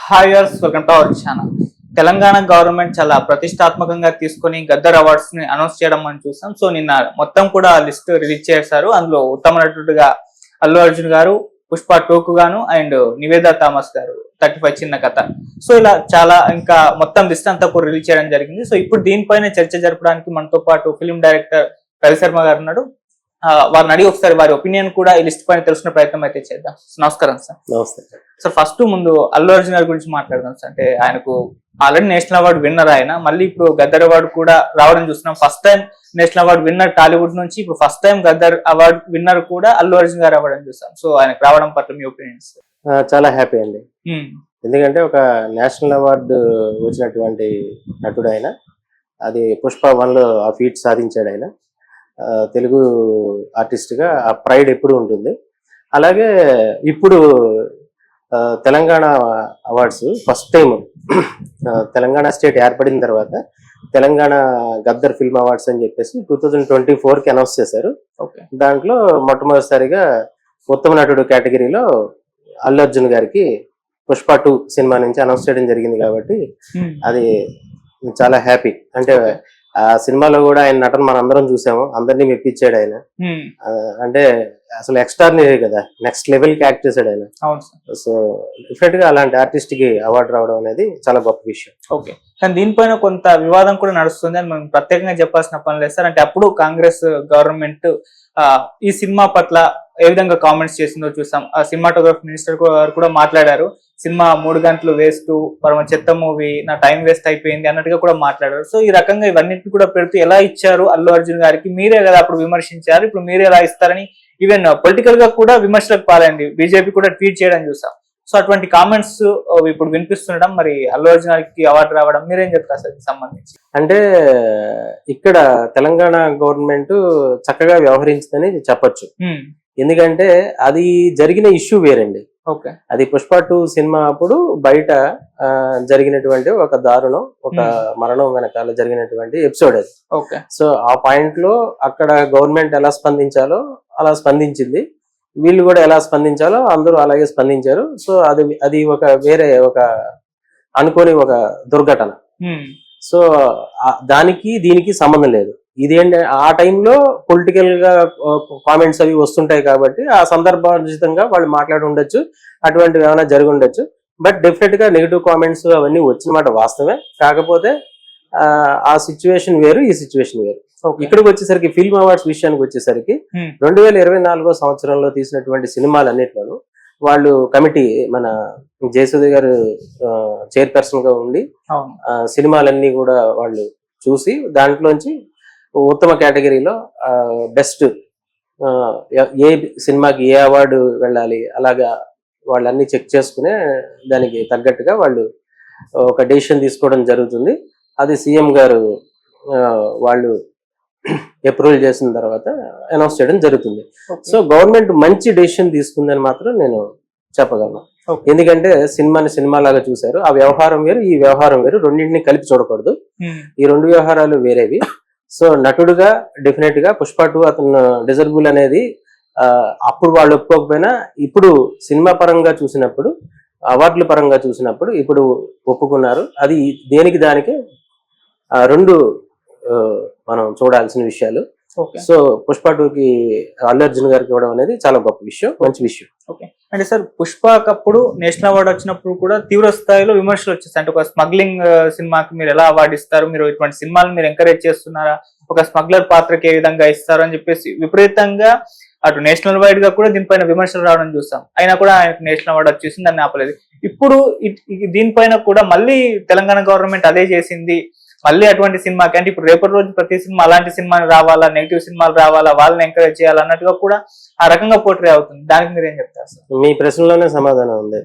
Hi yours welcome to our channel. Telangana government చాలా ప్రతిష్టాత్మకంగా తీసుకొని గద్దర్ అవార్డ్స్ ని అనౌన్స్ చేయడం మనం చూసాం. సో నిన్న మొత్తం కూడా లిస్ట్ రిలీజ్ చేశారు. అందులో ఉత్తమ నటుడుగా అల్లు అర్జున్ గారు, పుష్ప 2కు గాను అండ్ నివేదా థామస్ గారు 35 చిన్న కథ. సో ఇలా చాలా ఇంకా మొత్తం లిస్ట్ అంతా కూడా రిలీజ్ చేయడం జరిగింది. సో ఇప్పుడు దీనిపైన చర్చ జరపడానికి మనతో పాటు ఫిల్మ్ డైరెక్టర్ రవి శర్మ గారు ఉన్నాడు. వారిని అడిగి ఒకసారి వారి ఒపీనియన్ కూడా ఈ లిస్ట్ పైన తెలుసుకునే ప్రయత్నం అయితే చేద్దాం. నమస్కారం సార్. నమస్తే సార్. ఫస్ట్ ముందు అల్లు అర్జున్ గారి గురించి మాట్లాడదాం సార్. అంటే ఆయనకు ఆల్రెడీ నేషనల్ అవార్డు విన్నర్ ఆయన, మళ్ళీ ఇప్పుడు గద్దర్ అవార్డు కూడా రావడం చూస్తున్నాం. First time national award winner Tollywood నుంచి, ఇప్పుడు first time Gaddar award winner కూడా అల్లు అర్జున్ గారు అవ్వడం చూస్తాం. సో ఆయనకు రావడం పట్ల మీ ఒపీనియన్స్? చాలా హ్యాపీ అండి. ఎందుకంటే ఒక నేషనల్ అవార్డు వచ్చినటువంటి నటుడు ఆయన. అది పుష్ప 1లో ఆ ఫీట్ సాధించాడు ఆయన. తెలుగు ఆర్టిస్ట్ గా ఆ ప్రైడ్ ఎప్పుడు ఉంటుంది. అలాగే ఇప్పుడు Telangana awards first time Telangana state ఏర్పడిన తర్వాత తెలంగాణ గద్దర్ ఫిల్మ్ అవార్డ్స్ అని చెప్పేసి 2024కి అనౌన్స్ చేశారు. దాంట్లో మొట్టమొదటిసారిగా ఉత్తమ నటుడు కేటగిరీలో అల్లు అర్జున్ గారికి పుష్ప 2 సినిమా నుంచి అనౌన్స్ చేయడం జరిగింది. కాబట్టి అది చాలా హ్యాపీ. అంటే ఆ సినిమాలో కూడా ఆయన నటన మనం అందరం చూసాము, అందరినీ మెప్పించాడు ఆయన. అంటే అసలు ఎక్స్ట్రాడినరీ కదా, నెక్స్ట్ లెవెల్ కి యాక్ట్ చేశాడు ఆయన. సో డెఫినెట్ గా అలాంటి ఆర్టిస్ట్ కి అవార్డు రావడం అనేది చాలా గొప్ప విషయం. ఓకే, కానీ దీనిపైన కొంత వివాదం కూడా నడుస్తుంది అని మనం ప్రత్యేకంగా చెప్పాల్సిన పని లేదు సార్. అంటే అప్పుడు కాంగ్రెస్ గవర్నమెంట్ ఈ సినిమా పట్ల ఏ విధంగా కామెంట్స్ చేసిందో చూసాం. ఆ సినిమాటోగ్రఫీ మినిస్టర్ గారు కూడా మాట్లాడారు, సినిమా 3 గంటలు వేస్ట్, పరమ చెత్త మూవీ, నా టైం వేస్ట్ అయిపోయింది అన్నట్టుగా కూడా మాట్లాడారు. సో ఈ రకంగా ఇవన్నిటిని కూడా పెడుతూ ఎలా ఇచ్చారు అల్లు అర్జున్ గారికి, మీరే కదా అప్పుడు విమర్శించారు, ఇప్పుడు మీరే ఎలా ఇస్తారని ఈవెన్ పొలిటికల్ గా కూడా విమర్శలకు పాలైంది. బీజేపీ కూడా ట్వీట్ చేయడం చూసాం. సో అటువంటి కామెంట్స్ ఇప్పుడు వినిపిస్తుండడం, మరి అల్లు అర్జున్ గారికి అవార్డు రావడం మీరేం చెప్తారు సార్ సంబంధించి? అంటే ఇక్కడ తెలంగాణ గవర్నమెంట్ చక్కగా వ్యవహరించిందని చెప్పొచ్చు. ఎందుకంటే అది జరిగిన ఇష్యూ వేరండి. అది పుష్ప 2 సినిమా అప్పుడు బయట జరిగినటువంటి ఒక దారుణం, ఒక మరణం వెనకాల జరిగినటువంటి ఎపిసోడ్ అది. సో ఆ పాయింట్ లో అక్కడ గవర్నమెంట్ ఎలా స్పందించాలో అలా స్పందించింది, వీళ్ళు కూడా ఎలా స్పందించాలో అందరూ అలాగే స్పందించారు. సో అది ఒక వేరే ఒక అనుకోని ఒక దుర్ఘటన. సో దానికి దీనికి సంబంధం లేదు. ఇదేంటి, ఆ టైంలో పొలిటికల్ గా కామెంట్స్ అవి వస్తుంటాయి కాబట్టి ఆ సందర్భోచితంగా వాళ్ళు మాట్లాడి ఉండొచ్చు, అటువంటివి ఏమైనా జరిగి ఉండొచ్చు. బట్ డెఫినెట్ గా నెగిటివ్ కామెంట్స్ అవన్నీ వచ్చిన మాట వాస్తవమే. కాకపోతే ఆ సిచ్యువేషన్ వేరు, ఈ సిచ్యువేషన్ వేరు. ఇక్కడికి వచ్చేసరికి ఫిల్మ్ అవార్డ్స్ విషయానికి వచ్చేసరికి 2024 సంవత్సరంలో తీసినటువంటి సినిమాలన్నిట్లోనూ వాళ్ళు కమిటీ, మన జయసూర్య గారు చైర్పర్సన్ గా ఉండి సినిమాలన్నీ కూడా వాళ్ళు చూసి దాంట్లోంచి ఉత్తమ కేటగిరీలో బెస్ట్ ఏ సినిమాకి ఏ అవార్డు వెళ్ళాలి అలాగా వాళ్ళన్నీ చెక్ చేసుకునే దానికి తగ్గట్టుగా వాళ్ళు ఒక డెసిషన్ తీసుకోవడం జరుగుతుంది. అది సీఎం గారు వాళ్ళు అప్రూవల్ చేసిన తర్వాత అనౌన్స్ చేయడం జరుగుతుంది. సో గవర్నమెంట్ మంచి డెసిషన్ తీసుకుందని మాత్రం నేను చెప్పగలను. ఎందుకంటే సినిమాని సినిమా లాగా చూశారు. ఆ వ్యవహారం వేరు, ఈ వ్యవహారం వేరు, రెండింటిని కలిపి చూడకూడదు. ఈ రెండు వ్యవహారాలు వేరేవి. సో నటుడుగా డెఫినెట్ గా పుష్ప 2 అతను డిజర్బుల్ అనేది అప్పుడు వాళ్ళు ఒప్పుకోకపోయినా ఇప్పుడు సినిమా పరంగా చూసినప్పుడు, అవార్డుల పరంగా చూసినప్పుడు ఇప్పుడు ఒప్పుకున్నారు. అది దేనికి దానికి రెండు మనం చూడాల్సిన విషయాలు. సో పుష్ప 2కి అల్లు అర్జున్ గారికి ఇవ్వడం అనేది చాలా గొప్ప విషయం, మంచి విషయం. అంటే సార్ పుష్పకప్పుడు నేషనల్ అవార్డు వచ్చినప్పుడు కూడా తీవ్ర స్థాయిలో విమర్శలు వచ్చేస్తాయి. అంటే ఒక స్మగ్లింగ్ సినిమాకి మీరు ఎలా అవార్డు ఇస్తారు, మీరు ఇటువంటి సినిమాలు మీరు ఎంకరేజ్ చేస్తున్నారా, ఒక స్మగ్లర్ పాత్రకి ఏ విధంగా ఇస్తారు అని చెప్పేసి విపరీతంగా అటు నేషనల్ వైడ్ గా కూడా దీనిపైన విమర్శలు రావడం చూస్తాం. అయినా కూడా ఆయనకు నేషనల్ అవార్డు వచ్చేసింది, దాన్ని ఆపలేదు. ఇప్పుడు దీనిపైన కూడా మళ్ళీ తెలంగాణ గవర్నమెంట్ అదే చేసింది, మళ్ళీ అటువంటి సినిమాకి, అంటే ఇప్పుడు రేపటి రోజు ప్రతి సినిమా అలాంటి సినిమాలు రావాలా, నెగిటివ్ సినిమాలు రావాలా, వాళ్ళని ఎంకరేజ్ చేయాలి అన్నట్టుగా కూడా ఆ రకంగా పోట్రే అవుతుంది. దానికి మీరు ఏం చెప్తారు సార్? మీ ప్రశ్నలోనే సమాధానం ఉంది.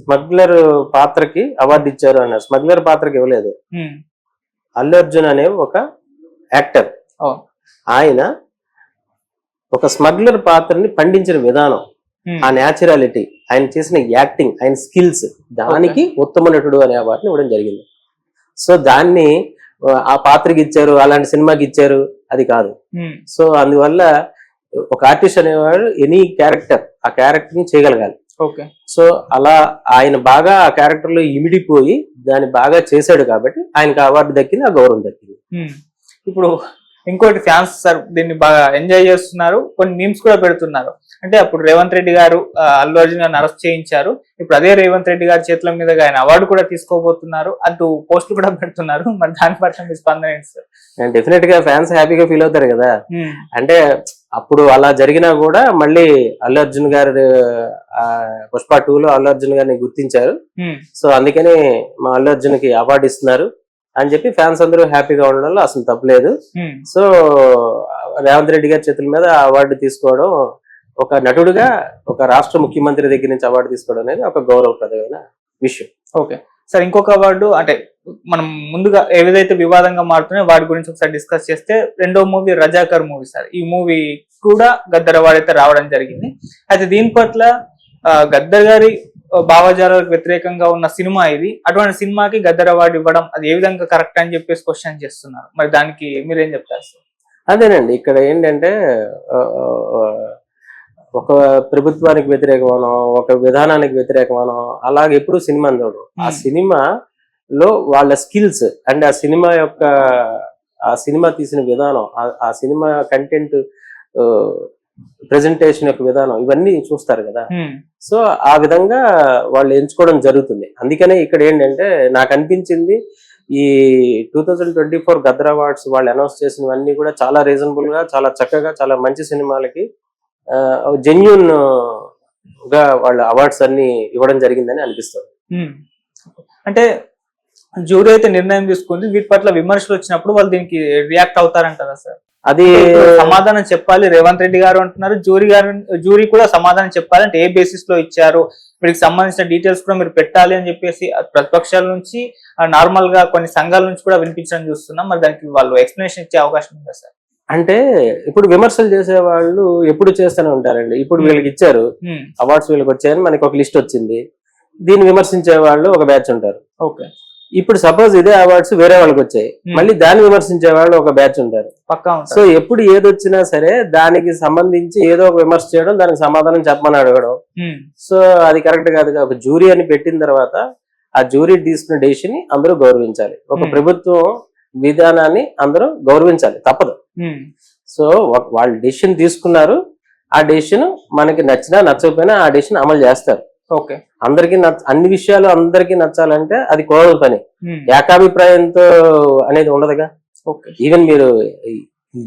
స్మగ్లర్ పాత్రకి అవార్డు ఇచ్చారు అన్నారు, స్మగ్లర్ పాత్రకి ఇవ్వలేదు. అల్లు అర్జున్ అనే ఒక యాక్టర్, ఆయన ఒక స్మగ్లర్ పాత్రని పండించిన విధానం, ఆ న్యాచురాలిటీ, ఆయన చేసిన యాక్టింగ్, ఆయన స్కిల్స్, దానికి ఉత్తమ నటుడు అనే అవార్డుని ఇవ్వడం జరిగింది. సో దాన్ని ఆ పాత్రకి ఇచ్చారు, అలాంటి సినిమాకి ఇచ్చారు, అది కాదు. సో అందువల్ల ఒక ఆర్టిస్ట్ అనేవాడు ఎనీ క్యారెక్టర్, ఆ క్యారెక్టర్ ని చేయగలగాలి. ఓకే. సో అలా ఆయన బాగా ఆ క్యారెక్టర్ లో ఇమిడిపోయి దాన్ని బాగా చేశాడు కాబట్టి ఆయనకు అవార్డు దక్కింది, ఆ గౌరవం దక్కింది. ఇప్పుడు ఇంకోటి ఫ్యాన్స్ సార్ దీన్ని బాగా ఎంజాయ్ చేస్తున్నారు, కొన్ని మీమ్స్ కూడా పెడుతున్నారు. అంటే అప్పుడు రేవంత్ రెడ్డి గారు అల్లు అర్జున్ గారిని అరెస్ట్ చేయించారు, ఇప్పుడు అదే రేవంత్ రెడ్డి గారి చేతుల మీద ఆయన అవార్డు కూడా తీసుకోబోతున్నారు అంటూ పోస్టులు కూడా పెడుతున్నారు. మరి దాని పట్ల మీ స్పందన ఏంటి సార్? డెఫినెట్ గా ఫ్యాన్స్ హ్యాపీగా ఫీల్ అవుతారు కదా. అంటే అప్పుడు అలా జరిగినా కూడా మళ్ళీ అల్లు అర్జున్ గారు పుష్ప 2 లో అల్లు అర్జున్ గారిని గుర్తించారు. సో అందుకని మా అల్లు అర్జున్ కి అవార్డు ఇస్తున్నారు అని చెప్పి ఫ్యాన్స్ అందరూ హ్యాపీగా ఉండడంలో అసలు తప్పలేదు. సో రేవంత్ రెడ్డి గారి చేతుల మీద అవార్డు తీసుకోవడం, ఒక నటుడుగా ఒక రాష్ట్ర ముఖ్యమంత్రి దగ్గర నుంచి అవార్డు తీసుకోవడం అనేది ఒక గౌరవప్రదమైన విషయం. ఓకే సార్, ఇంకొక అవార్డు అంటే మనం ముందుగా ఏదైతే వివాదంగా మారుతున్నాయో వాటి గురించి ఒకసారి డిస్కస్ చేస్తే, రెండో మూవీ రజాకర్ మూవీ సార్. ఈ మూవీ కూడా గద్దర్ అవార్డు అయితే రావడం జరిగింది. అయితే దీని పట్ల గద్దర్ గారి భావజాలకు వ్యతిరేకంగా ఉన్న సినిమా ఇది, అటువంటి సినిమాకి గద్దర్ అవార్డు ఇవ్వడం అది ఏ విధంగా కరెక్ట్ అని చెప్పేసి క్వశ్చన్ చేస్తున్నారు. మరి దానికి మీరేం చెప్తారు సార్? అదేనండి, ఇక్కడ ఏంటంటే ఒక ప్రభుత్వానికి వ్యతిరేకమనో ఒక విధానానికి వ్యతిరేకమనో అలాగే ఎప్పుడు సినిమా చూడరు. ఆ సినిమాలో వాళ్ళ స్కిల్స్ అండ్ ఆ సినిమా తీసిన విధానం, ఆ సినిమా కంటెంట్ ప్రెజెంటేషన్ యొక్క విధానం, ఇవన్నీ చూస్తారు కదా. సో ఆ విధంగా వాళ్ళు ఎంచుకోవడం జరుగుతుంది. అందుకనే ఇక్కడ ఏంటంటే నాకు అనిపించింది, ఈ 2024 గద్దర్ అవార్డ్స్ వాళ్ళు అనౌన్స్ చేసినవన్నీ కూడా చాలా రీజనబుల్ గా, చాలా చక్కగా, చాలా మంచి సినిమాలకి జెన్యూన్ గా వాళ్ళ అవార్డ్స్ అన్ని ఇవ్వడం జరిగిందని అనిపిస్తుంది. అంటే జ్యూరీ అయితే నిర్ణయం తీసుకుంది, వీటి పట్ల విమర్శలు వచ్చినప్పుడు వాళ్ళు దీనికి రియాక్ట్ అవుతారంటారా సార్? అది సమాధానం చెప్పాలి రేవంత్ రెడ్డి గారు అంటున్నారు, జ్యూరీ కూడా సమాధానం చెప్పాలి. అంటే ఏ బేసిస్ లో ఇచ్చారు, వీటికి సంబంధించిన డీటెయిల్స్ కూడా మీరు పెట్టాలి అని చెప్పేసి ప్రతిపక్షాల నుంచి, నార్మల్ గా కొన్ని సంఘాల నుంచి కూడా వినిపించడం చూస్తున్నాం. మరి దానికి వాళ్ళు ఎక్స్ప్లెనేషన్ ఇచ్చే అవకాశం ఉందా సార్? అంటే ఇప్పుడు విమర్శలు చేసే వాళ్ళు ఎప్పుడు చేస్తూనే ఉంటారండి. ఇప్పుడు వీళ్ళకి ఇచ్చారు అవార్డ్స్, వీళ్ళకి వచ్చాయని మనకి ఒక లిస్ట్ వచ్చింది, దీన్ని విమర్శించే వాళ్ళు ఒక బ్యాచ్ ఉంటారు. ఓకే. ఇప్పుడు సపోజ్ ఇదే అవార్డ్స్ వేరే వాళ్ళకి వచ్చాయి, మళ్ళీ దాన్ని విమర్శించే వాళ్ళు ఒక బ్యాచ్ ఉంటారు. సో ఎప్పుడు ఏదొచ్చినా సరే దానికి సంబంధించి ఏదో ఒక విమర్శ చేయడం, దానికి సమాధానం చెప్పమని అడగడం, సో అది కరెక్ట్ కాదు. ఒక జ్యూరీ అని పెట్టిన తర్వాత ఆ జ్యూరీ తీసుకున్న డెసిషన్ ని అందరూ గౌరవించాలి. ఒక ప్రభుత్వం విధానాన్ని అందరూ గౌరవించాలి, తప్పదు. సో వాళ్ళు డెసిషన్ తీసుకున్నారు, ఆ డెసిషన్ మనకి నచ్చినా నచ్చకపోయినా ఆ డెసిషన్ అమలు చేస్తారు. ఓకే. అందరికి అన్ని విషయాలు అందరికి నచ్చాలంటే అది కోరల పని, ఏకాభిప్రాయంతో అనేది ఉండదుగా. ఈవెన్ మీరు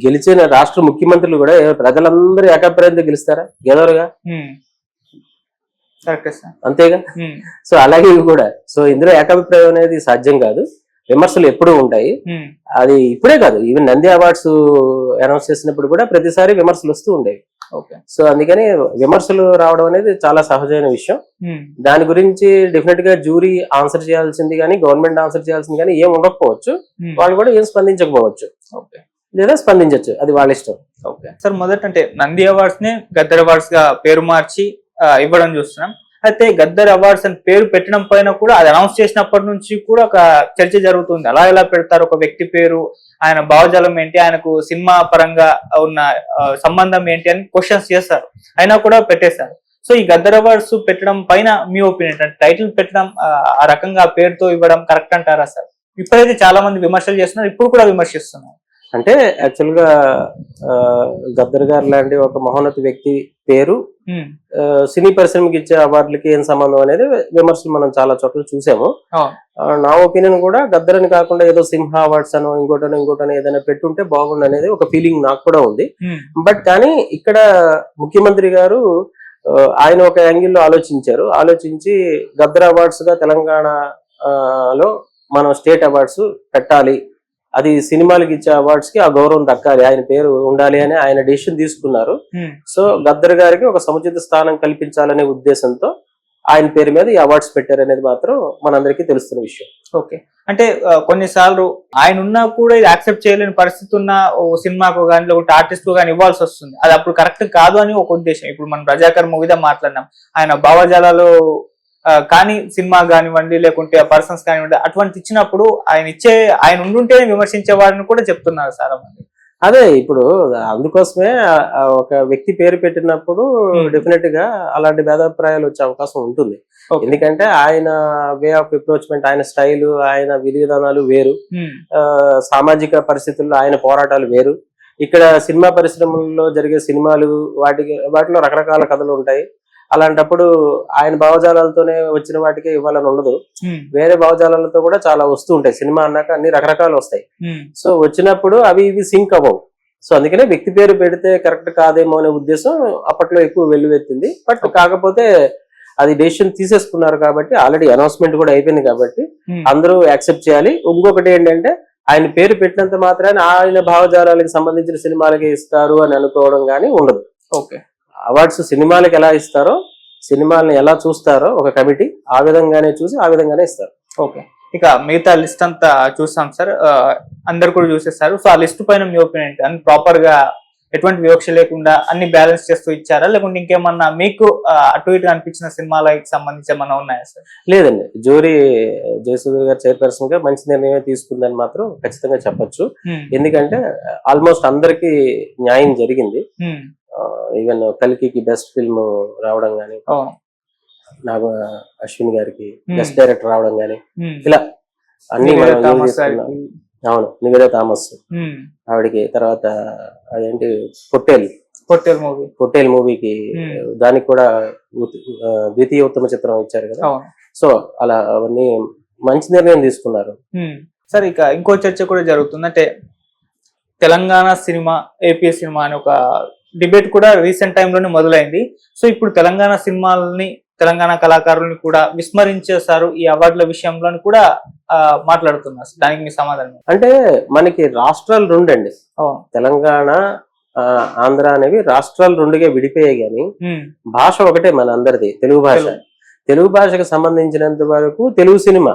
గెలిచిన రాష్ట్ర ముఖ్యమంత్రులు కూడా ప్రజలందరూ ఏకాభిప్రాయంతో గెలుస్తారా? గెలవరుగా, అంతేగా. సో అలాగే ఇవి కూడా. సో ఇందులో ఏకాభిప్రాయం అనేది సాధ్యం కాదు, విమర్శలు ఎప్పుడూ ఉంటాయి. అది ఇప్పుడే కాదు, ఈవెన్ నంది అవార్డ్స్ అనౌన్స్ చేసినప్పుడు కూడా ప్రతిసారి విమర్శలు వస్తూ ఉండేవి. సో అందుకని విమర్శలు రావడం అనేది చాలా సహజమైన విషయం. దాని గురించి డెఫినెట్ గా జ్యూరీ ఆన్సర్ చేయాల్సింది కానీ, గవర్నమెంట్ ఆన్సర్ చేయాల్సింది కానీ ఏం ఉండకపోవచ్చు. వాళ్ళు కూడా ఏం స్పందించకపోవచ్చు, లేదా స్పందించవచ్చు, అది వాళ్ళ ఇష్టం. ఓకే సార్, మొదట అంటే నంది అవార్డ్స్ ని గద్దర్ అవార్డ్స్ గా పేరు మార్చి ఇవ్వడం చూస్తున్నాం. అయితే గద్దర్ అవార్డ్స్ అని పేరు పెట్టడం పైన కూడా అది అనౌన్స్ చేసినప్పటి నుంచి కూడా ఒక చర్చ జరుగుతుంది. అలా ఎలా పెడతారు, ఒక వ్యక్తి పేరు, ఆయన భావజాలం ఏంటి, ఆయనకు సినిమా పరంగా ఉన్న సంబంధం ఏంటి అని క్వశ్చన్స్ చేస్తారు, అయినా కూడా పెట్టేశారు. సో ఈ గద్దర్ అవార్డ్స్ పెట్టడం పైన మీ ఒపీనియన్ అంటే, టైటిల్ పెట్టడం ఆ రకంగా పేరుతో ఇవ్వడం కరెక్ట్ అంటారా సార్? ఇప్పుడైతే చాలా మంది విమర్శలు చేస్తున్నారు, ఇప్పుడు కూడా విమర్శిస్తున్నారు. అంటే యాక్చువల్ గా గద్దర్ గారు లాంటి ఒక మహోన్నత వ్యక్తి పేరు సినీ పరిశ్రమకి ఇచ్చే అవార్డులకి ఏం సంబంధం అనేది విమర్శలు మనం చాలా చోట్ల చూసాము. నా ఒపీనియన్ కూడా గద్దర్ అని కాకుండా ఏదో సింహ అవార్డ్స్ అనో ఇంకోటనో ఏదైనా పెట్టుంటే బాగుండు అనేది ఒక ఫీలింగ్ నాకు కూడా ఉంది. బట్ కానీ ఇక్కడ ముఖ్యమంత్రి గారు ఆయన ఒక యాంగిల్లో ఆలోచించి గద్దర్ అవార్డ్స్ గా తెలంగాణలో మనం స్టేట్ అవార్డ్స్ పెట్టాలి, అది సినిమాలకి ఇచ్చే అవార్డ్స్ కి ఆ గౌరవం దక్కాలి, ఆయన పేరు ఉండాలి అని ఆయన డెసిషన్ తీసుకున్నారు. సో గద్దర్ గారికి ఒక సముచిత స్థానం కల్పించాలనే ఉద్దేశంతో ఆయన పేరు మీద ఈ అవార్డ్స్ పెట్టారనేది మాత్రం మనందరికీ తెలుస్తున్న విషయం. ఓకే. అంటే కొన్నిసార్లు ఆయన ఉన్నా కూడా ఇది యాక్సెప్ట్ చేయలేని పరిస్థితి ఉన్న సినిమాకు కానీ లేకపోతే ఆర్టిస్ట్ కు కానీ ఇవ్వాల్సి వస్తుంది, అది అప్పుడు కరెక్ట్ కాదు అని ఒక ఉద్దేశం. ఇప్పుడు మనం రజాకర్ మూవీదా మాట్లాడినాం, ఆయన భావజాలాలు కానీ సినిమా కానివ్వండి లేకుంటే పర్సన్స్ కానివ్వండి అటువంటి ఇచ్చినప్పుడు ఆయన ఉండుంటేనే విమర్శించే వారిని కూడా చెప్తున్నారు చాలా మంది. అదే ఇప్పుడు అందుకోసమే ఒక వ్యక్తి పేరు పెట్టినప్పుడు డెఫినెట్ గా అలాంటి భేదాభిప్రాయాలు వచ్చే అవకాశం ఉంటుంది. ఎందుకంటే ఆయన వే ఆఫ్ అప్రోచ్మెంట్, ఆయన స్టైల్, ఆయన విధి విధానాలు వేరు, సామాజిక పరిస్థితుల్లో ఆయన పోరాటాలు వేరు. ఇక్కడ సినిమా పరిశ్రమల్లో జరిగే సినిమాలు వాటిలో రకరకాల కథలు ఉంటాయి. అలాంటప్పుడు ఆయన భావజాలాలతోనే వచ్చిన వాటికి ఇవ్వాలని ఉండదు, వేరే భావజాలాలతో కూడా చాలా వస్తూ ఉంటాయి. సినిమా అన్నాక అన్ని రకరకాలు వస్తాయి. సో వచ్చినప్పుడు అవి ఇవి సింక్ అవ్వవు. సో అందుకనే వ్యక్తి పేరు పెడితే కరెక్ట్ కాదేమో అనే ఉద్దేశం అప్పట్లో ఎక్కువ వెల్లువెత్తింది. బట్ కాకపోతే అది డెసిషన్ తీసేసుకున్నారు కాబట్టి, ఆల్రెడీ అనౌన్స్మెంట్ కూడా అయిపోయింది కాబట్టి అందరూ యాక్సెప్ట్ చేయాలి. ఇంకొకటి ఏంటంటే ఆయన పేరు పెట్టినంత మాత్రాన్ని ఆయన భావజాలాలకు సంబంధించిన సినిమాలకి ఇస్తారు అని అనుకోవడం కానీ ఉండదు. ఓకే, అవార్డ్స్ సినిమాలకు ఎలా ఇస్తారో, సినిమాలను ఎలా చూస్తారో ఒక కమిటీ ఆ విధంగానే చూసి ఆ విధంగానే ఇస్తారు. ఓకే, ఇక మిగతా లిస్ట్ అంతా చూసాం సార్, అందరు కూడా చూసేస్తారు. సో ఆ లిస్ట్ పైన మీ ఒపీనియన్ ఏంటి? అని ప్రాపర్ గా ఎటువంటి వివక్ష లేకుండా అన్ని బ్యాలెన్స్ చేస్తూ ఇచ్చారా, లేకుంటే ఇంకేమన్నా మీకు అటు ఇటు అనిపించిన సినిమాలకు సంబంధించి ఏమన్నా ఉన్నాయా సార్? లేదండి, జ్యూరీ జయసూర్య గారు చైర్పర్సన్ గా మంచి నిర్ణయం తీసుకుందని మాత్రం ఖచ్చితంగా చెప్పొచ్చు. ఎందుకంటే ఆల్మోస్ట్ అందరికి న్యాయం జరిగింది. ఈవెన్ కల్కి బెస్ట్ ఫిల్మ్ రావడం గానీ, నాకు అశ్విన్ గారికి బెస్ట్ డైరెక్టర్ రావడం గానీ, ఇలా అన్ని అవును, నివేదా థామస్ ఆవిడకి, తర్వాత అదేంటి పొట్టేల్ మూవీకి దానికి కూడా ద్వితీయ ఉత్తమ చిత్రం ఇచ్చారు కదా. సో అలా అవన్నీ మంచి నిర్ణయం తీసుకున్నారు. సార్ ఇక ఇంకో చర్చ కూడా జరుగుతుంది, అంటే తెలంగాణ సినిమా ఏపీ సినిమా అని ఒక డిబేట్ కూడా రీసెంట్ టైంలోనే మొదలైంది. సో ఇప్పుడు తెలంగాణ సినిమాలని, తెలంగాణ కళాకారుల్ని కూడా విస్మరించేశారు ఈ అవార్డుల విషయంలో కూడా మాట్లాడుతున్నారు. దానికి మీ సమాధానం? అంటే మనకి రాష్ట్రాలు రెండండి, తెలంగాణ ఆంధ్ర అనేవి రాష్ట్రాలు రెండుగా విడిపోయాయి, కానీ భాష ఒకటే మన అందరిది, తెలుగు భాష. తెలుగు భాషకు సంబంధించినంత వరకు తెలుగు సినిమా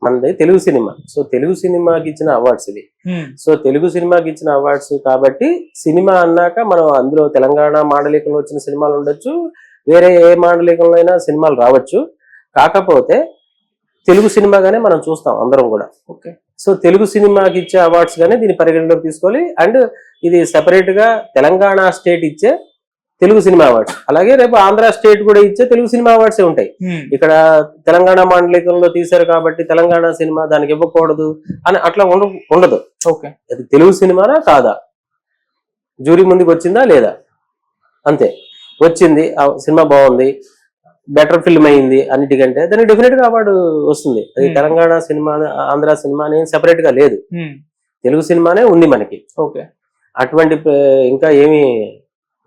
మనది తెలుగు సినిమా. సో తెలుగు సినిమాకి ఇచ్చిన అవార్డ్స్ ఇవి. సో తెలుగు సినిమాకి ఇచ్చిన అవార్డ్స్ కాబట్టి సినిమా అన్నాక మనం అందులో తెలంగాణ మాండలికంలో వచ్చిన సినిమాలు ఉండొచ్చు, వేరే ఏ మాండలికంలో అయినా సినిమాలు రావచ్చు. కాకపోతే తెలుగు సినిమాగానే మనం చూస్తాం అందరం కూడా. సో తెలుగు సినిమాకి ఇచ్చే అవార్డ్స్ గానే దీన్ని పరిగణలోకి తీసుకోవాలి. అండ్ ఇది సెపరేట్ గా తెలంగాణ స్టేట్ ఇచ్చే తెలుగు సినిమా అవార్డ్స్, అలాగే రేపు ఆంధ్ర స్టేట్ కూడా ఇచ్చే తెలుగు సినిమా అవార్డ్స్ ఉంటాయి. ఇక్కడ తెలంగాణ మాండలికంలో తీశారు కాబట్టి తెలంగాణ సినిమా దానికి ఇవ్వకూడదు అని అట్లా ఉండదు. అది తెలుగు సినిమానా కాదా, జ్యూరీ ముందుకు వచ్చిందా లేదా, అంతే. వచ్చింది, సినిమా బాగుంది, బెటర్ ఫిల్మ్ అయింది అన్నిటికంటే, దానికి డెఫినెట్ గా అవార్డు వస్తుంది. అది తెలంగాణ సినిమా ఆంధ్ర సినిమా అనేది సెపరేట్ గా లేదు, తెలుగు సినిమానే ఉంది మనకి. అటువంటి ఇంకా ఏమి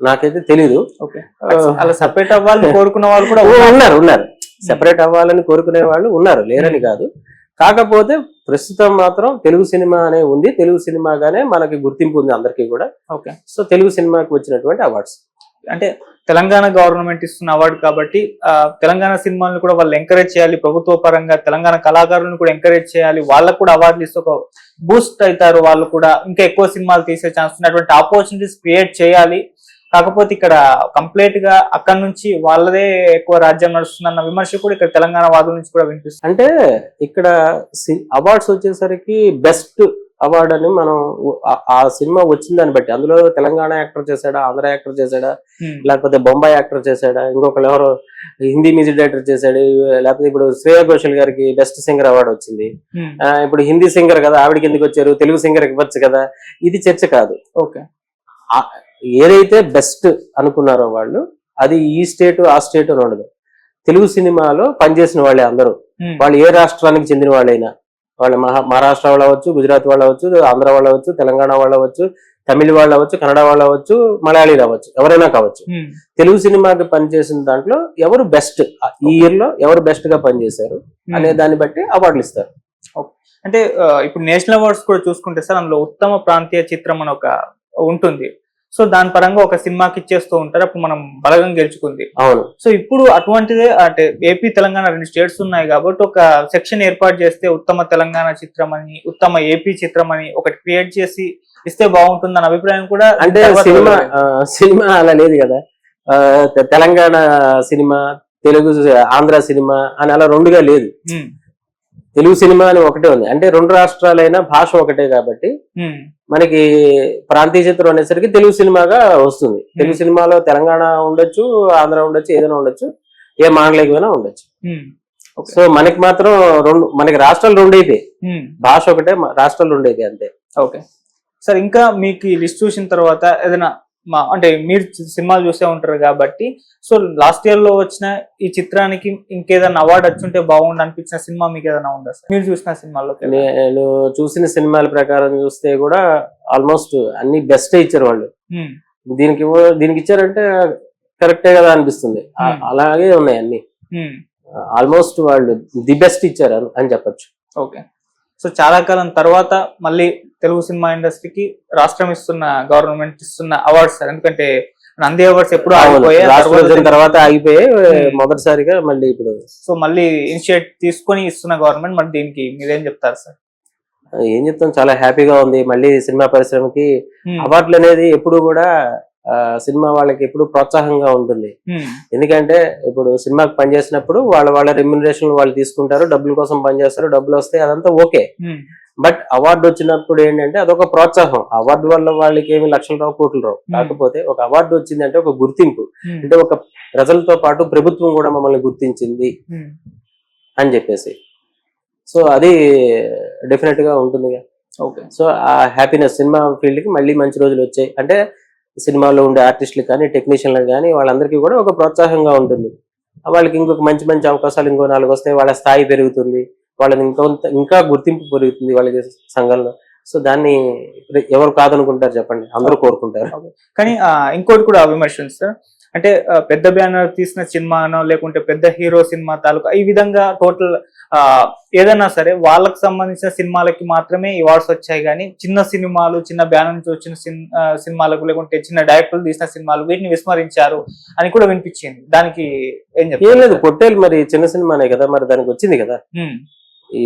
నాకైతే తెలీదు. అలా సెపరేట్ అవ్వాలని కోరుకున్న వాళ్ళు కూడా ఉన్నారు, సెపరేట్ అవ్వాలని కోరుకునే వాళ్ళు ఉన్నారు, లేరని కాదు. కాకపోతే ప్రస్తుతం మాత్రం తెలుగు సినిమా అనే ఉంది, తెలుగు సినిమాగానే మనకి గుర్తింపు ఉంది అందరికీ కూడా. సో తెలుగు సినిమాకి వచ్చినటువంటి అవార్డ్స్, అంటే తెలంగాణ గవర్నమెంట్ ఇస్తున్న అవార్డు కాబట్టి తెలంగాణ సినిమాలను కూడా వాళ్ళు ఎంకరేజ్ చేయాలి, ప్రభుత్వ పరంగా తెలంగాణ కళాకారులను కూడా ఎంకరేజ్ చేయాలి, వాళ్ళకు కూడా అవార్డులు ఇస్తే ఒక బూస్ట్ అవుతారు, వాళ్ళు కూడా ఇంకా ఎక్కువ సినిమాలు తీసే ఛాన్స్ ఉన్నటువంటి ఆపర్చునిటీస్ క్రియేట్ చేయాలి. కాకపోతే ఇక్కడ కంప్లీట్ గా అక్కడ నుంచి వాళ్ళదే ఎక్కువ రాజ్యం నడుస్తుందన్న విమర్శ కూడా ఇక్కడ తెలంగాణ వాదుల నుంచి కూడా వినిపిస్తుంది. అంటే ఇక్కడ అవార్డ్స్ వచ్చేసరికి బెస్ట్ అవార్డు అని మనం ఆ సినిమా వచ్చిన దాన్ని బట్టి, అందులో తెలంగాణ యాక్టర్ చేశాడా, ఆంధ్ర యాక్టర్ చేశాడా, లేకపోతే బొంబాయి యాక్టర్ చేశాడా, ఇంకొకరు ఎవరో హిందీ మ్యూజిక్ డైరెక్టర్ చేశాడు, లేకపోతే ఇప్పుడు శ్రేయా ఘోషల్ గారికి బెస్ట్ సింగర్ అవార్డు వచ్చింది. ఇప్పుడు హిందీ సింగర్ కదా, ఆవిడకి ఎందుకు వచ్చారు, తెలుగు సింగర్ ఇవ్వచ్చు కదా, ఇది చర్చ కాదు. ఏదైతే బెస్ట్ అనుకున్నారో వాళ్ళు, అది ఈ స్టేట్ ఆ స్టేట్ అని ఉండదు. తెలుగు సినిమాలో పనిచేసిన వాళ్ళే అందరూ, వాళ్ళు ఏ రాష్ట్రానికి చెందిన వాళ్ళైనా, వాళ్ళ మహారాష్ట్ర వాళ్ళు అవ్వచ్చు, గుజరాత్ వాళ్ళు అవ్వచ్చు, ఆంధ్ర వాళ్ళు అవ్వచ్చు, తెలంగాణ వాళ్ళు అవ్వచ్చు, తమిళ వాళ్ళు అవ్వచ్చు, కన్నడ వాళ్ళు అవ్వచ్చు, మలయాళీలు అవ్వచ్చు, ఎవరైనా కావచ్చు. తెలుగు సినిమాకి పనిచేసిన దాంట్లో ఎవరు బెస్ట్, ఈ ఇయర్ లో ఎవరు బెస్ట్ గా పనిచేశారు అనే దాన్ని బట్టి అవార్డులు ఇస్తారు. అంటే ఇప్పుడు నేషనల్ అవార్డ్స్ కూడా చూసుకుంటే సార్, అందులో ఉత్తమ ప్రాంతీయ చిత్రం అని ఒక ఉంటుంది. సో దాని పరంగా ఒక సినిమాకి ఇచ్చేస్తూ ఉంటారు, అప్పుడు మనం బలగం గెలుచుకుంది. అవును. సో ఇప్పుడు అటువంటిదే, అంటే ఏపీ తెలంగాణ రెండు స్టేట్స్ ఉన్నాయి కాబట్టి ఒక సెక్షన్ ఏర్పాటు చేస్తే ఉత్తమ తెలంగాణ చిత్రం అని, ఉత్తమ ఏపీ చిత్రం అని ఒకటి క్రియేట్ చేసి ఇస్తే బాగుంటుంది అన్న అభిప్రాయం కూడా. అంటే సినిమా అలా లేదు కదా, తెలంగాణ సినిమా, తెలుగు ఆంధ్ర సినిమా అని అలా రెండుగా లేదు. తెలుగు సినిమా అని ఒకటే ఉంది. అంటే రెండు రాష్ట్రాలైనా భాష ఒకటే కాబట్టి మనకి ప్రాంతీయ చిత్రం అనేసరికి తెలుగు సినిమాగా వస్తుంది. తెలుగు సినిమాలో తెలంగాణ ఉండొచ్చు, ఆంధ్ర ఉండొచ్చు, ఏదైనా ఉండొచ్చు, ఏ మాండలికమైనా ఉండొచ్చు. సో మనకి మాత్రం మనకి రాష్ట్రాలు రెండు అయిపోయాయి, భాష ఒకటే, రాష్ట్రాలు రెండు అయిపోయాయి అంతే. ఓకే సార్, ఇంకా మీకు ఈ లిస్ట్ చూసిన తర్వాత ఏదైనా అంటే మీరు సినిమాలు చూసే ఉంటారు కాబట్టి, సో లాస్ట్ ఇయర్ లో వచ్చిన ఈ చిత్రానికి ఇంకేదైనా అవార్డు వచ్చుంటే బాగుండు అనిపించిన సినిమా మీకు ఏదైనా ఉందా సార్ మీరు చూసిన సినిమాల్లో? నేను చూసిన సినిమాల ప్రకారం చూస్తే కూడా ఆల్మోస్ట్ అన్ని బెస్ట్ ఇచ్చారు వాళ్ళు. దీనికి ఇచ్చారంటే కరెక్టే కదా అనిపిస్తుంది. అలాగే ఉన్నాయి అన్ని, ఆల్మోస్ట్ వాళ్ళు ది బెస్ట్ ఇచ్చారు అని చెప్పొచ్చు. ఓకే, సో చాలా కాలం తర్వాత మళ్ళీ తెలుగు సినిమా ఇండస్ట్రీకి రాష్ట్రం ఇస్తున్న, గవర్నమెంట్ ఇస్తున్న అవార్డ్స్ సార్. ఎందుకంటే నంది అవార్డ్స్ ఎప్పుడు తర్వాత ఆగిపోయి మొదటిసారిగా మళ్ళీ ఇప్పుడు సో మళ్ళీ ఇనిషియేట్ తీసుకొని ఇస్తున్న గవర్నమెంట్, మరి దీనికి మీరేం చెప్తారు సార్? ఏం చెప్తాం, చాలా హ్యాపీగా ఉంది. మళ్ళీ సినిమా పరిశ్రమకి అవార్డులు అనేది ఎప్పుడు కూడా సినిమా వాళ్ళకి ఎప్పుడు ప్రోత్సాహంగా ఉంటుంది. ఎందుకంటే ఇప్పుడు సినిమాకి పనిచేసినప్పుడు వాళ్ళ రెమ్యునరేషన్ వాళ్ళు తీసుకుంటారు, డబ్బుల కోసం పనిచేస్తారు, డబ్బులు వస్తాయి, అదంతా ఓకే. బట్ అవార్డు వచ్చినప్పుడు ఏంటంటే అదొక ప్రోత్సాహం. అవార్డు వల్ల వాళ్ళకి ఏమి లక్షలు రావు, కోట్లు రావు. కాకపోతే ఒక అవార్డు వచ్చింది అంటే ఒక గుర్తింపు, అంటే ఒక ప్రజలతో పాటు ప్రభుత్వం కూడా మమ్మల్ని గుర్తించింది అని చెప్పేసి, సో అది డెఫినెట్ గా ఉంటుంది. ఓకే, సో ఆ హ్యాపీనెస్ సినిమా ఫీల్డ్ కి మళ్ళీ మంచి రోజులు వచ్చాయి అంటే సినిమాలో ఉండే ఆర్టిస్టులకు కానీ, టెక్నీషియన్లకు కానీ, వాళ్ళందరికీ కూడా ఒక ప్రోత్సాహంగా ఉంటుంది. వాళ్ళకి ఇంకొక మంచి మంచి అవకాశాలు ఇంకో 4 వస్తాయి, వాళ్ళ స్థాయి పెరుగుతుంది, వాళ్ళని ఇంకా గుర్తింపు పెరుగుతుంది వాళ్ళకి సంఘంలో. సో దాన్ని ఎవరు కాదనుకుంటారు చెప్పండి, అందరూ కోరుకుంటారు. కానీ ఇంకోటి కూడా విమర్శించారు సార్, అంటే పెద్ద బ్యానర్ తీసిన సినిమానో లేకుంటే పెద్ద హీరో సినిమా తాలూకా ఈ విధంగా టోటల్ ఏదైనా సరే వాళ్ళకి సంబంధించిన సినిమాలకి మాత్రమే అవార్డ్స్ వచ్చాయి, కానీ చిన్న సినిమాలు, చిన్న బ్యానర్ నుంచి వచ్చిన సినిమాలకు లేకుంటే చిన్న డైరెక్టర్లు తీసిన సినిమాలు వీటిని విస్మరించారు అని కూడా వినిపించింది. దానికి ఏం చెప్తారు? ఏం లేదు, పొట్టేలు మరి చిన్న సినిమానే కదా, మరి దానికి వచ్చింది కదా.